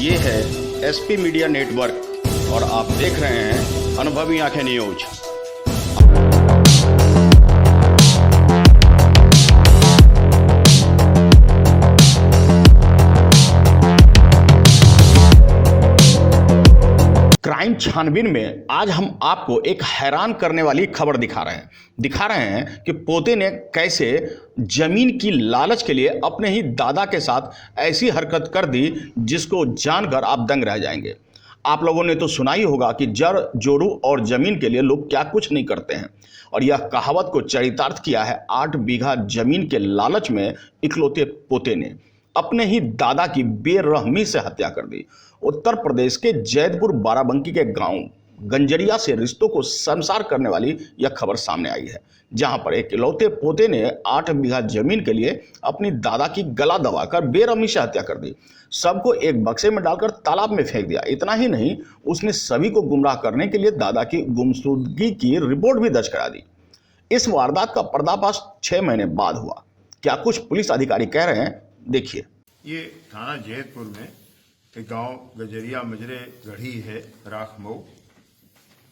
ये है SP media network और आप देख रहे हैं अनुभवी आंखें न्यूज। क्राइम छानबीन में आज हम आपको एक हैरान करने वाली खबर दिखा रहे हैं कि पोते ने कैसे जमीन की लालच के लिए अपने ही दादा के साथ ऐसी हरकत कर दी जिसको जानकर आप दंग रह जाएंगे। आप लोगों ने तो सुना ही होगा कि जड़ जोड़ू और जमीन के लिए लोग क्या कुछ नहीं करते हैं, और यह कहावत को चरितार्थ किया है 8 बीघा जमीन के लालच में इकलौते पोते ने अपने ही दादा की बेरहमी से हत्या कर दी। उत्तर प्रदेश के जैदपुर बाराबंकी के गांव गंजरिया से रिश्तों को शर्मसार करने वाली यह खबर सामने आई है, जहां पर एक इकलौते पोते ने 8 बीघा जमीन के लिए अपनी दादा की गला दबाकर बेरहमी से हत्या कर दी। सबको एक बक्से में डालकर तालाब में फेंक दिया। इतना ही नहीं, उसने सभी को गुमराह करने के लिए दादा की गुमशुदगी की रिपोर्ट भी दर्ज करा दी। इस वारदात का पर्दाफाश 6 महीने बाद हुआ। क्या कुछ पुलिस अधिकारी कह रहे हैं, देखिए। ये थाना जैदपुर में एक गांव गजरिया मजरे गढ़ी है, राखमऊ।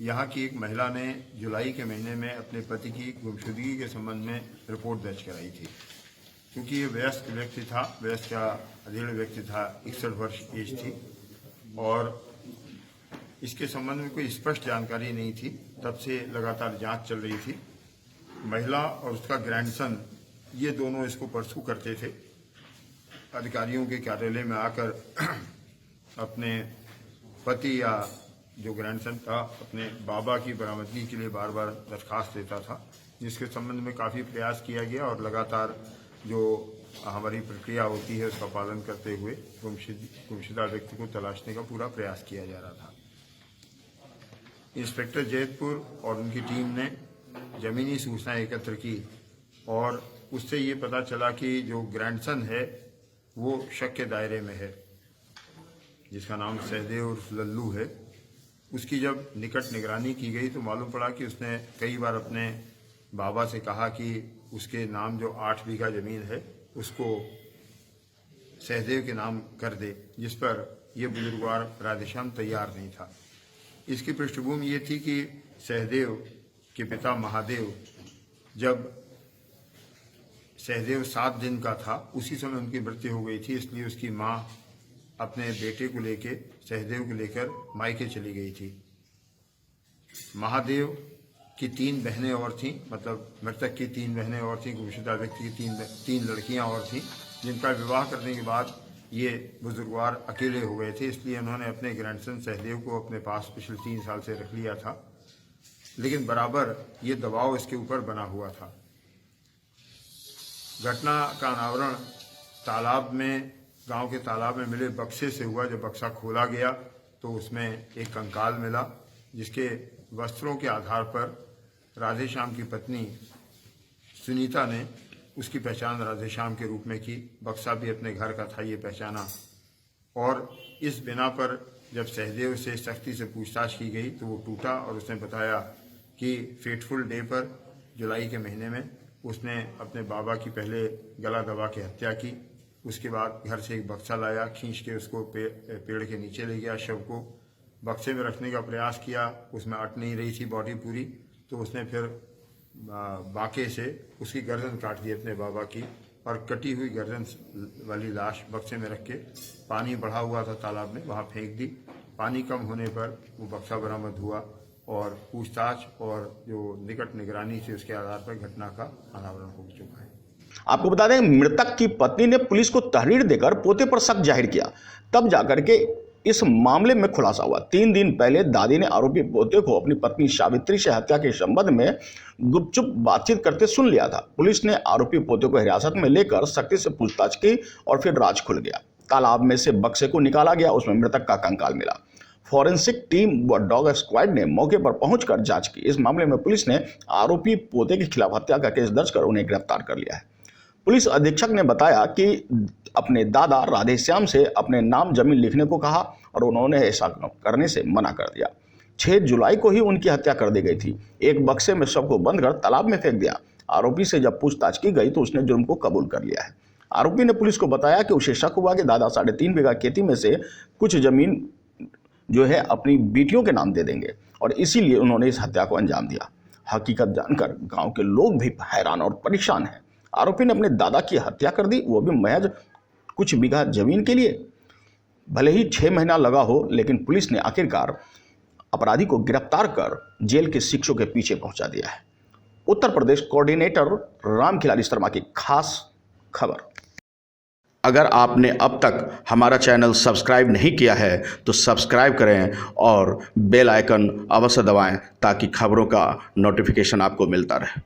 यहाँ की एक महिला ने जुलाई के महीने में अपने पति की गुमशुदगी के संबंध में रिपोर्ट दर्ज कराई थी। क्योंकि ये वयस्क व्यक्ति था, वयस्क या अधेड़ व्यक्ति था, 61 वर्ष एज थी और इसके संबंध में कोई स्पष्ट जानकारी नहीं थी। तब से लगातार जांच चल रही थी। महिला और उसका ग्रैंडसन ये दोनों इसको परसू करते थे। अधिकारियों के कार्यालय में आकर अपने पति या जो ग्रैंडसन था अपने बाबा की बरामदगी के लिए बार बार दरखास्त देता था, जिसके संबंध में काफ़ी प्रयास किया गया और लगातार जो हमारी प्रक्रिया होती है उसका पालन करते हुए गुमशुदा व्यक्ति को तलाशने का पूरा प्रयास किया जा रहा था। इंस्पेक्टर जैदपुर और उनकी टीम ने जमीनी सूचना एकत्र की और उससे ये पता चला कि जो ग्रैंडसन है वो शक के दायरे में है, जिसका नाम सहदेव उर्फ लल्लू है। उसकी जब निकट निगरानी की गई तो मालूम पड़ा कि उसने कई बार अपने बाबा से कहा कि उसके नाम जो 8 बीघा जमीन है उसको सहदेव के नाम कर दे, जिस पर यह बुजुर्गवार राधेश्याम तैयार नहीं था। इसकी पृष्ठभूमि ये थी कि सहदेव के पिता महादेव, जब सहदेव 7 दिन का था उसी समय उनकी मृत्यु हो गई थी। इसलिए उसकी माँ अपने बेटे को लेके सहदेव को लेकर मायके चली गई थी। महादेव की 3 बहनें और थीं, मतलब मृतक की 3 बहनें और थीं, गुमशुदा व्यक्ति की 3 लड़कियां और थीं, जिनका विवाह करने के बाद ये बुजुर्गवार अकेले हो गए थे। इसलिए उन्होंने अपने ग्रैंडसन सहदेव को अपने पास पिछले 3 साल से रख लिया था, लेकिन बराबर ये दबाव इसके ऊपर बना हुआ था। घटना का अनावरण तालाब में, गांव के तालाब में मिले बक्से से हुआ। जब बक्सा खोला गया तो उसमें एक कंकाल मिला, जिसके वस्त्रों के आधार पर राधेश्याम की पत्नी सुनीता ने उसकी पहचान राधेश्याम के रूप में की। बक्सा भी अपने घर का था, ये पहचाना। और इस बिना पर जब सहदेव से सख्ती से पूछताछ की गई तो वो टूटा और उसने बताया कि फेटफुल डे पर जुलाई के महीने में उसने अपने बाबा की पहले गला दबा के हत्या की। उसके बाद घर से एक बक्सा लाया, खींच के उसको पेड़ के नीचे ले गया। शव को बक्से में रखने का प्रयास किया, उसमें अट नहीं रही थी बॉडी पूरी, तो उसने फिर बाके से उसकी गर्दन काट दी अपने बाबा की, और कटी हुई गर्दन वाली लाश बक्से में रख के पानी बढ़ा हुआ था तालाब में, वहाँ फेंक दी। पानी कम होने पर वो बक्सा बरामद हुआ और पूछताछ और जो निकट निगरानी थी उसके आधार पर घटना का अनावरण हो चुका है। आपको बता दें, मृतक की पत्नी ने पुलिस को तहरीर देकर पोते पर शक जाहिर किया, तब जाकर के इस मामले में खुलासा हुआ। 3 दिन पहले दादी ने आरोपी पोते को अपनी पत्नी सावित्री से हत्या के संबंध में गुपचुप बातचीत करते सुन लिया था। पुलिस ने आरोपी पोते को हिरासत में लेकर सख्ती से पूछताछ की और फिर राज खुल गया। तालाब में से बक्से को निकाला गया, उसमें मृतक का कंकाल मिला। फॉरेंसिक टीम व डॉग स्क्वाड ने मौके पर पहुंचकर जांच की। इस मामले में पुलिस ने आरोपी पोते के खिलाफ हत्या का केस दर्ज कर उन्हें गिरफ्तार कर लिया है। पुलिस अधीक्षक ने बताया कि अपने दादा राधेश्याम से अपने नाम जमीन लिखने को कहा और उन्होंने ऐसा करने से मना कर दिया। 6 जुलाई को ही उनकी हत्या कर दी गई थी। एक बक्से में शव को बंद कर तालाब में फेंक दिया। आरोपी से जब पूछताछ की गई तो उसने जुर्म को कबूल कर लिया है। आरोपी ने पुलिस को बताया कि उसे शक हुआ कि दादा 3.5 बीघा खेती में से कुछ जमीन जो है अपनी बेटियों के नाम दे देंगे और इसीलिए उन्होंने इस हत्या को अंजाम दिया। हकीकत जानकर गांव के लोग भी हैरान और परेशान हैं। आरोपी ने अपने दादा की हत्या कर दी, वो भी महज कुछ बीघा जमीन के लिए। भले ही 6 महीना लगा हो, लेकिन पुलिस ने आखिरकार अपराधी को गिरफ्तार कर जेल के शिक्षों के पीछे पहुंचा दिया है। उत्तर प्रदेश कोऑर्डिनेटर रामखिलारी शर्मा की खास खबर। अगर आपने अब तक हमारा चैनल सब्सक्राइब नहीं किया है तो सब्सक्राइब करें और बेल आइकन अवश्य दबाएं ताकि खबरों का नोटिफिकेशन आपको मिलता रहे।